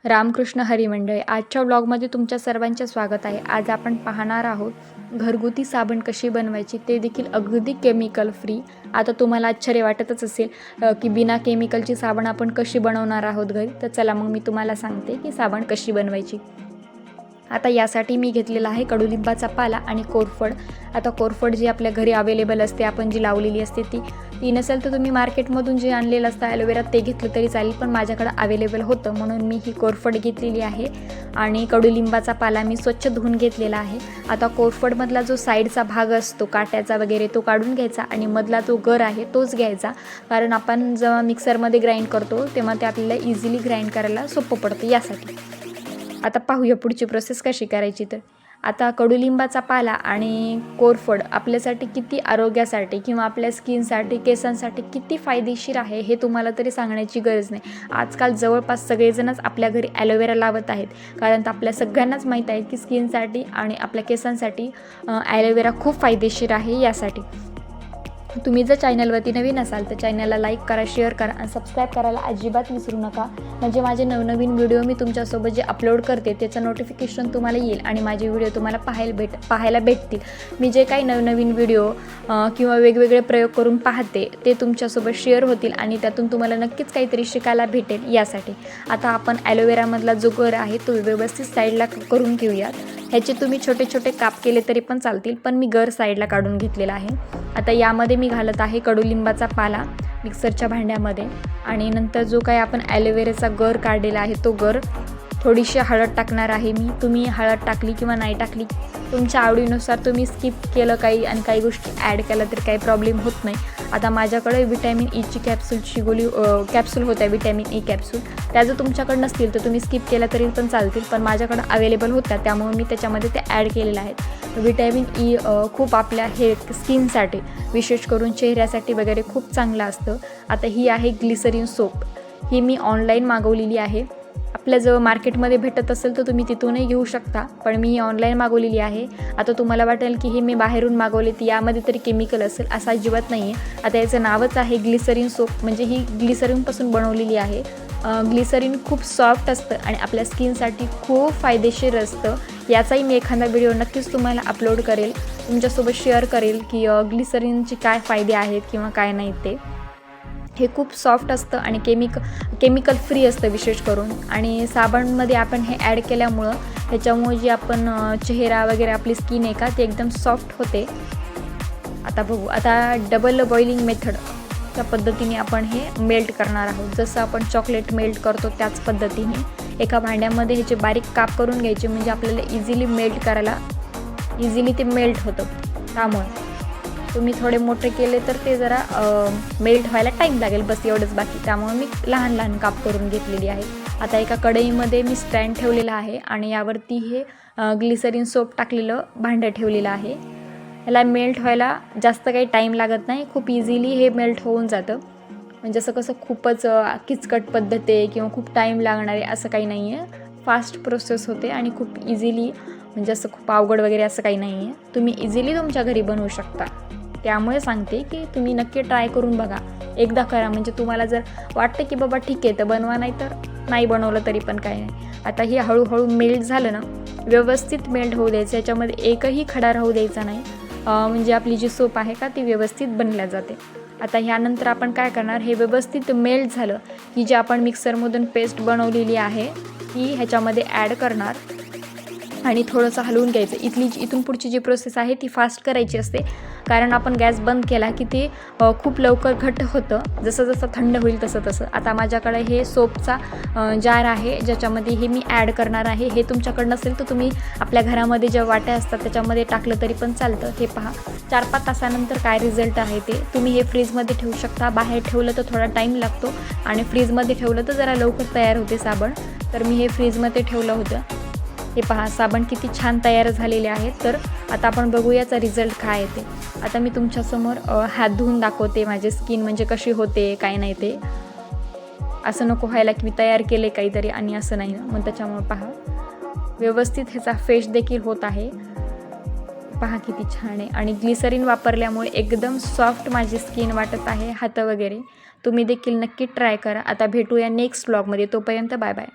रामकृष्ण हरी मंडळी, आजच्या व्लॉगमध्ये तुमच्या सर्वांचे स्वागत आहे. आज आपण पाहणार आहोत घरगुती साबण कशी बनवायची, ते देखील अगदी केमिकल फ्री. आता तुम्हाला आश्चर्य वाटतच असेल की बिना केमिकलची साबण आपण कशी बनवणार आहोत घरी. तर चला मग मी तुम्हाला सांगते की साबण कशी बनवायची. आता यासाठी मी घेतलेला आहे कडुलिंबाचा पाला आणि कोरफड. आता कोरफड जी आपल्या घरी अवेलेबल असते, आपण जी लावलेली असते ती नसेल तर तुम्ही मार्केटमधून जे आणलेलं असतं ॲलोवेरा ते घेतलं तरी चालेल, पण माझ्याकडे अवेलेबल होतं म्हणून मी ही कोरफड घेतलेली आहे. आणि कडुलिंबाचा पाला मी स्वच्छ धुवून घेतलेला आहे. आता कोरफडमधला जो साईडचा भाग असतो काट्याचा वगैरे तो काढून घ्यायचा आणि मधला जो गर आहे तोच घ्यायचा, कारण आपण जेव्हा मिक्सरमध्ये ग्राइंड करतो तेव्हा ते आपल्याला इझिली ग्राइंड करायला सोपं पडतं यासाठी. आता पाहूया पुढची प्रोसेस कशी करायची. तर आता कडुलिंबाचा पाला आणि कोरफड आपल्यासाठी किती आरोग्यासाठी किंवा आपल्या स्किनसाठी केसांसाठी किती फायदेशीर आहे हे तुम्हाला तरी सांगण्याची गरज नाही. आजकाल जवळपास सगळेजणच आपल्या घरी ॲलोवेरा लावत आहेत, कारण आपल्या सगळ्यांनाच माहीत आहे की स्किनसाठी आणि आपल्या केसांसाठी ॲलोवेरा खूप फायदेशीर आहे. यासाठी तुम्ही जर चॅनलवरती नवीन असाल तर चॅनलला लाईक करा, शेअर करा आणि सबस्क्राईब करायला अजिबात विसरू नका, म्हणजे माझे नवनवीन व्हिडिओ मी तुमच्यासोबत जे अपलोड करते त्याचं नोटिफिकेशन तुम्हाला येईल आणि माझे व्हिडिओ तुम्हाला पाहायला भेटतील. मी जे काही नवनवीन व्हिडिओ किंवा वेगवेगळे प्रयोग करून पाहते ते तुमच्यासोबत शेअर होतील आणि त्यातून तुम्हाला नक्कीच काहीतरी शिकायला भेटेल. यासाठी आता आपण ॲलोवेरामधला जो गर आहे तो व्यवस्थित साईडला करून घेऊयात. ह्याचे तुम्ही छोटे छोटे काप केले तरी पण चालतील, पण मी गर साईडला काढून घेतलेला आहे. आता यामध्ये मी घालत आहे कडुलिंबाचा पाला मिक्सरच्या भांड्यामध्ये आणि नंतर जो काही आपण ॲलोवेराचा गर काढलेला आहे तो गर, थोडीशी हळद टाकणार आहे मी. तुम्ही हळद टाकली किंवा नाही टाकली तुमच्या आवडीनुसार, तुम्ही स्किप केलं काही आणि काही गोष्टी ॲड केल्या तर काही प्रॉब्लेम होत नाही. आता माझ्याकडे विटॅमिन ईची कॅप्सूल होत्या, विटॅमिन ई कॅप्सूल. त्या जर तुमच्याकडे नसतील तर तुम्ही स्किप केल्या तरी पण चालतील, पण माझ्याकडे अवेलेबल होत्या त्यामुळे मी त्याच्यामध्ये ते ॲड केलेलं आहे. विटॅमिन ई खूप आपल्या स्किनसाठी, विशेष करून चेहऱ्यासाठी वगैरे खूप चांगलं असतं. आता ही आहे ग्लिसरीन सोप. ही मी ऑनलाईन मागवलेली आहे. आपल्याजवळ मार्केटमध्ये भेटत असेल तर तुम्ही तिथूनही घेऊ शकता, पण मी ही ऑनलाईन मागवलेली आहे. आता तुम्हाला वाटेल की ही मी बाहेरून मागवली ती यामध्ये तरी केमिकल असेल, असं अजिबात नाही आहे. आता याचं नावच आहे ग्लिसरीन सोप, म्हणजे ही ग्लिसरीनपासून बनवलेली आहे. ग्लिसरीन खूप सॉफ्ट असतं आणि आपल्या स्किनसाठी खूप फायदेशीर असतं. याचाही मी एखादा व्हिडिओ नक्कीच तुम्हाला अपलोड करेल, तुमच्यासोबत शेअर करेल की ग्लिसरीनचे काय फायदे आहेत किंवा काय नाही ते. हे खूप सॉफ्ट असतं आणि केमिकल फ्री असतं विशेष करून. आणि साबणमध्ये आपण हे ॲड केल्यामुळं ह्याच्यामुळे जी आपण चेहरा वगैरे आपली स्किन आहे का ती एकदम सॉफ्ट होते. आता बघू, आता डबल बॉइलिंग मेथडच्या पद्धतीने आपण हे मेल्ट करणार आहोत. जसं आपण चॉकलेट मेल्ट करतो त्याच पद्धतीने एका भांड्यामध्ये ह्याचे बारीक काप करून घ्यायचे, म्हणजे आपल्याला इझिली मेल्ट करायला ते मेल्ट होतं. त्यामुळे तुम्ही थोडे मोठे केले तर ते जरा मेल्ट व्हायला टाईम लागेल, बस एवढंच बाकी. त्यामुळे मी लहान लहान काप करून घेतलेली आहे. आता एका कढईमध्ये मी स्टँड ठेवलेला आहे आणि यावरती हे ग्लिसरीन सोप टाकलेलं भांडं ठेवलेलं आहे. ह्याला मेल्ट व्हायला जास्त काही टाईम लागत नाही, खूप इझिली हे मेल्ट होऊन जातं. म्हणजे असं कसं खूपच किचकट पद्धत आहे किंवा खूप टाईम लागणार आहे असं काही नाही आहे. फास्ट प्रोसेस होते आणि खूप इझिली, म्हणजे असं खूप अवघड वगैरे असं काही नाही आहे. तुम्ही इझिली तुमच्या घरी बनवू शकता. त्यामुळे सांगते की तुम्ही नक्की ट्राय करून बघा, एकदा करा. म्हणजे तुम्हाला जर वाटतं की बाबा ठीक आहे तर बनवा, नाही तर नाही बनवलं तरी पण काय नाही. आता हे हळूहळू मेल्ट झालं ना, व्यवस्थित मेल्ट होऊ द्यायचं, याच्यामध्ये एकही खडा राहू द्यायचा नाही, म्हणजे आपली जी सोप आहे का ती व्यवस्थित बनल्या जाते. आता ह्यानंतर आपण काय करणार, हे व्यवस्थित मेल्ट झालं की जी आपण मिक्सरमधून पेस्ट बनवलेली आहे ती ह्याच्यामध्ये ॲड करणार आणि थोडंसं हलवून घ्यायचं. इथून पुढची जी प्रोसेस आहे ती फास्ट करायची असते, कारण आपण गॅस बंद केला की ते खूप लवकर घट्ट होतं, जसं जसं थंड होईल तसं तसं. आता माझ्याकडे हे सोपचा जार आहे ज्याच्यामध्ये हे मी ॲड करणार आहे. हे तुमच्याकडं नसेल तर तुम्ही आपल्या घरामध्ये ज्या वाट्या असतात त्याच्यामध्ये टाकलं तरी पण चालतं. हे पहा 4-5 तासानंतर काय रिझल्ट आहे ते. तुम्ही हे फ्रीजमध्ये ठेवू शकता, बाहेर ठेवलं तर थोडा टाईम लागतो आणि फ्रीजमध्ये ठेवलं तर जरा लवकर तयार होते साबण. तर मी हे फ्रीजमध्ये ठेवलं होतं. हे पहा साबण किती छान तयार झालेले आहेत. तर आता आपण बघू याचा रिझल्ट काय येते. आता मी तुमच्यासमोर हात धुवून दाखवते माझी स्किन म्हणजे कशी होते काय नाही ते. असं नको व्हायला की मी तयार केले काहीतरी आणि असं नाही ना, मग त्याच्यामुळे पहा व्यवस्थित ह्याचा फेस देखील होत आहे. पहा किती छान आहे आणि ग्लिसरीन वापरल्यामुळे एकदम सॉफ्ट माझी स्किन वाटत आहे, हात वगैरे. तुम्ही देखील नक्की ट्राय करा. आता भेटूया नेक्स्ट व्लॉगमध्ये, तोपर्यंत बाय बाय.